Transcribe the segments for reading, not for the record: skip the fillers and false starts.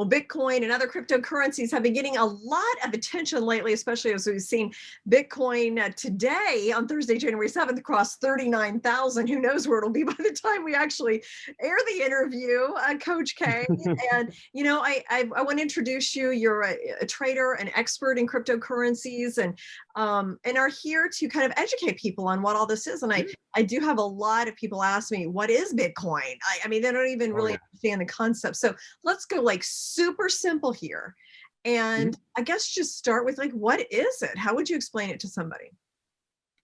Well, Bitcoin and other cryptocurrencies have been getting a lot of attention lately, especially as we've seen Bitcoin today on Thursday, January 7th, cross 39,000. Who knows where it'll be by the time we actually air the interview, Coach K. And, I want to introduce you. You're a trader, an expert in cryptocurrencies, and are here to kind of educate people on what all this is. And I do have a lot of people ask me, what is Bitcoin? I mean, they don't even really understand the concept. So let's go like super simple here. And I guess just start with like, what is it? How would you explain it to somebody?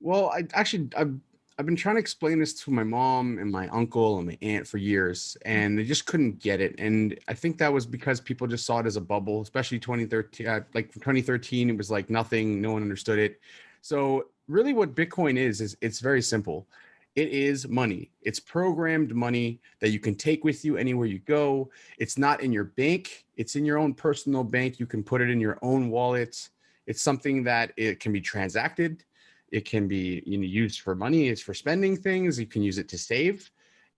Well, I've been trying to explain this to my mom and my uncle and my aunt for years, and they just couldn't get it. And I think that was because people just saw it as a bubble, especially 2013. Like 2013, it was like nothing, no one understood it. So really what Bitcoin is it's very simple. It is money. It's programmed money that you can take with you anywhere you go. It's not in your bank. It's in your own personal bank. You can put it in your own wallet. It's something that it can be transacted. It can be used for money. It's for spending things. You can use it to save.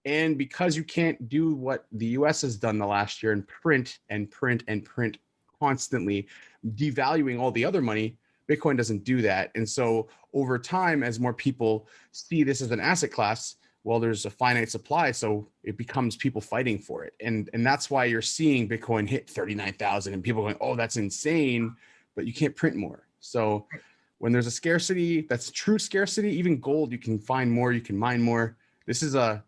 And because you can't do what the US has done the last year and print and print and print constantly, devaluing all the other money, Bitcoin doesn't do that. And so over time, as more people see this as an asset class, well, there's a finite supply. So it becomes people fighting for it. And that's why you're seeing Bitcoin hit 39,000 and people going, oh, that's insane, but you can't print more. So when there's a scarcity, that's true scarcity, even gold, you can find more, you can mine more. This is a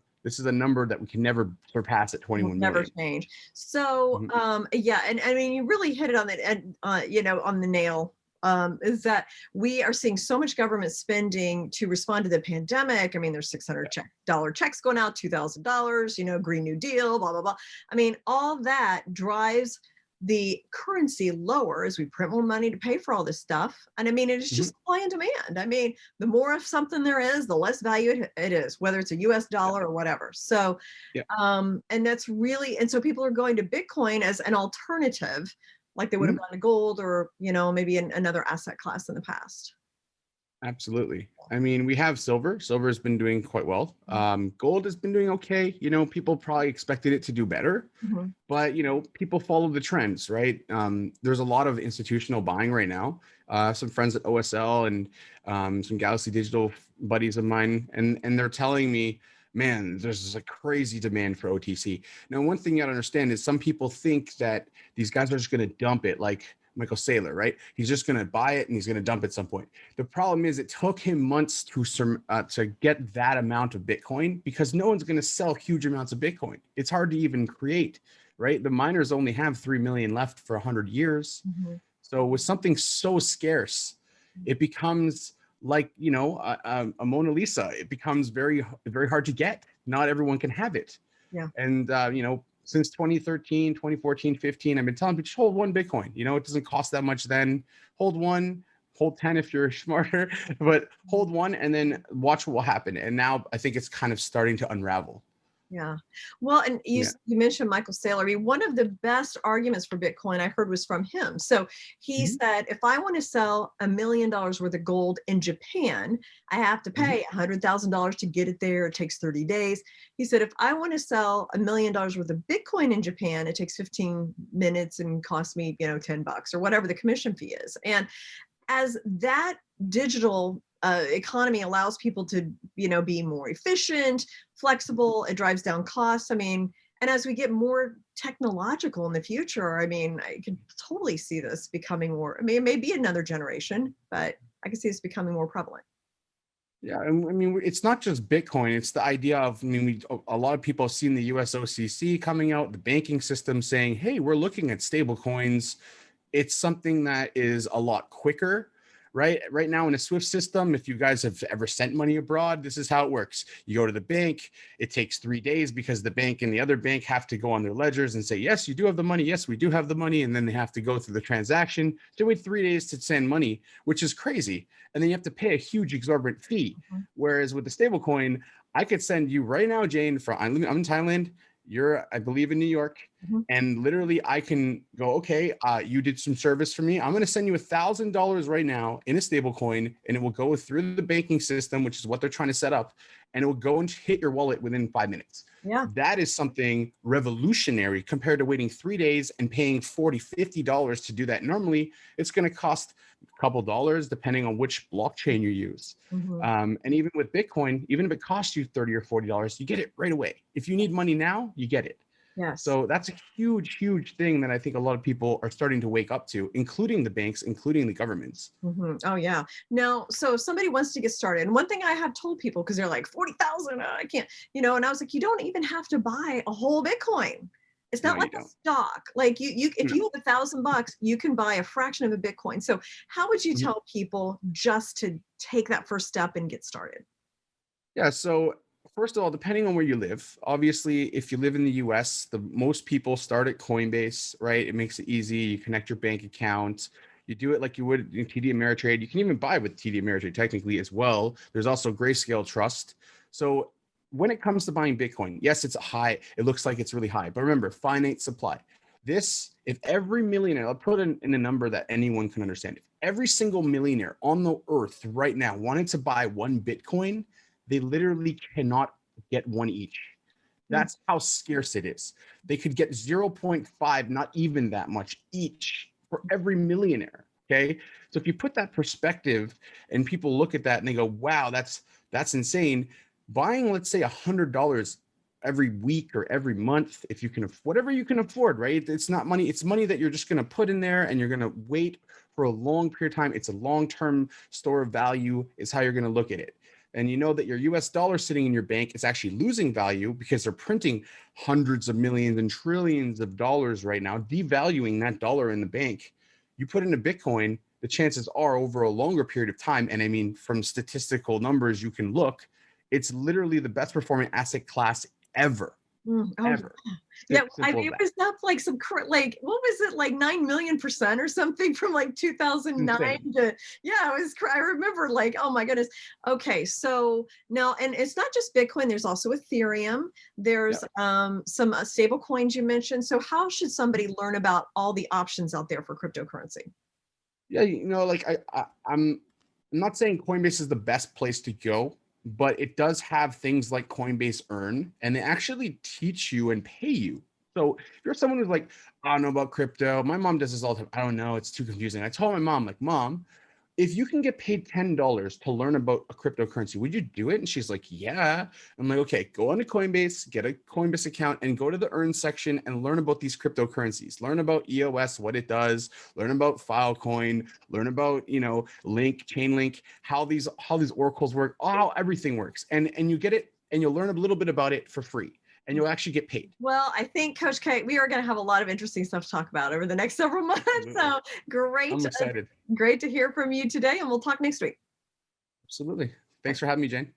number that we can never surpass at 21 never million. change. So, yeah. And I mean, you really hit it on the, on the nail. Is that we are seeing so much government spending to respond to the pandemic. I mean, there's $600 checks going out, $2,000, Green New Deal, blah, blah, blah. I mean, all that drives the currency lower as we print more money to pay for all this stuff. And I mean, it's just supply and demand. I mean, the more of something there is, the less value it is, whether it's a US dollar or whatever. So, and that's really, and so people are going to Bitcoin as an alternative, like they would have gone to gold or, maybe another asset class in the past. Absolutely. I mean, we have silver. Silver has been doing quite well. Gold has been doing okay. People probably expected it to do better, but people follow the trends, right? There's a lot of institutional buying right now. Some friends at OSL and some Galaxy Digital buddies of mine, and they're telling me, man, there's a crazy demand for OTC. Now, one thing you gotta understand is some people think that these guys are just gonna dump it like Michael Saylor, right? He's just going to buy it and he's going to dump it at some point. The problem is it took him months to get that amount of Bitcoin because no one's going to sell huge amounts of Bitcoin. It's hard to even create, right? The miners only have 3 million left for 100 years. So with something so scarce, it becomes like, a Mona Lisa. It becomes very, very hard to get. Not everyone can have it. Yeah. And, since 2013, 2014, 15, I've been telling people, just hold one Bitcoin. It doesn't cost that much then. Hold one, hold 10 if you're smarter, but hold one and then watch what will happen. And now I think it's kind of starting to unravel. Yeah. Well, and you mentioned Michael Saylor. I mean, one of the best arguments for Bitcoin I heard was from him. So he said, if I want to sell $1 million worth of gold in Japan, I have to pay $100,000 to get it there. It takes 30 days. He said, if I want to sell $1 million worth of Bitcoin in Japan, it takes 15 minutes and costs me, $10 or whatever the commission fee is. And as that digital economy allows people to, be more efficient, flexible, it drives down costs. I mean, and as we get more technological in the future, I mean, I could totally see this becoming more, I mean, it may be another generation, but I can see this becoming more prevalent. Yeah, I mean, it's not just Bitcoin. It's the idea of, a lot of people have seen the USOCC coming out, the banking system saying, hey, we're looking at stable coins. It's something that is a lot quicker. Right now in a SWIFT system, if you guys have ever sent money abroad, this is how it works. You go to the bank, it takes 3 days because the bank and the other bank have to go on their ledgers and say, yes, you do have the money. Yes, we do have the money. And then they have to go through the transaction. So wait 3 days to send money, which is crazy. And then you have to pay a huge exorbitant fee. Whereas with the stable coin, I could send you right now, Jane, I'm in Thailand. You're, I believe, in New York. And literally I can go, okay, you did some service for me. I'm going to send you $1,000 right now in a stable coin, and it will go through the banking system, which is what they're trying to set up. and it will go and hit your wallet within 5 minutes. Yeah. That is something revolutionary compared to waiting 3 days and paying $40, $50 to do that. Normally, it's going to cost a couple dollars depending on which blockchain you use. And even with Bitcoin, even if it costs you $30 or $40, you get it right away. If you need money now, you get it. Yes. So that's a huge, huge thing that I think a lot of people are starting to wake up to, including the banks, including the governments. Oh yeah. Now, so if somebody wants to get started, and one thing I have told people, because they're like 40,000, I can't, and I was like, you don't even have to buy a whole Bitcoin. It's not No, like a stock. Like if you have $1,000, you can buy a fraction of a Bitcoin. So how would you tell people just to take that first step and get started? Yeah. So first of all, depending on where you live, obviously, if you live in the US, the most people start at Coinbase, right? It makes it easy. You connect your bank account. You do it like you would in TD Ameritrade. You can even buy with TD Ameritrade technically as well. There's also Grayscale Trust. So when it comes to buying Bitcoin, yes, it's high. It looks like it's really high, but remember, finite supply. If every millionaire, I'll put it in a number that anyone can understand. If every single millionaire on the earth right now wanted to buy one Bitcoin, they literally cannot get one each. That's how scarce it is. They could get 0.5, not even that much each for every millionaire. Okay. So if you put that perspective and people look at that and they go, wow, that's insane. Buying, let's say $100 every week or every month, if you can, whatever you can afford, right? It's not money. It's money that you're just going to put in there and you're going to wait for a long period of time. It's a long-term store of value is how you're going to look at it. And you know that your US dollar sitting in your bank is actually losing value because they're printing hundreds of millions and trillions of dollars right now, devaluing that dollar in the bank. You put in a Bitcoin, the chances are over a longer period of time, and I mean, from statistical numbers you can look, it's literally the best performing asset class ever. Ever. Yeah, it was up like like what was it, like 9,000,000% or something from like 2009 to yeah, it was I remember like, oh my goodness. Okay, so now, and it's not just Bitcoin, there's also Ethereum, there's some stable coins you mentioned. So how should somebody learn about all the options out there for cryptocurrency? Yeah, like I'm not saying Coinbase is the best place to go, but it does have things like Coinbase Earn, and they actually teach you and pay you. So if you're someone who's like, I don't know about crypto, my mom does this all the time. I don't know, it's too confusing. I told my mom, like, Mom, if you can get paid $10 to learn about a cryptocurrency, would you do it? And she's like, yeah. I'm like, okay, go on to Coinbase, get a Coinbase account, and go to the Earn section and learn about these cryptocurrencies. Learn about EOS, what it does. Learn about Filecoin. Learn about, Link, Chainlink, how these oracles work, how everything works. And you get it, and you'll learn a little bit about it for free, and you'll actually get paid. Well, I think, Coach K, we are going to have a lot of interesting stuff to talk about over the next several months. So great. I'm excited. Great to hear from you today, and we'll talk next week. Absolutely. Thanks for having me, Jane.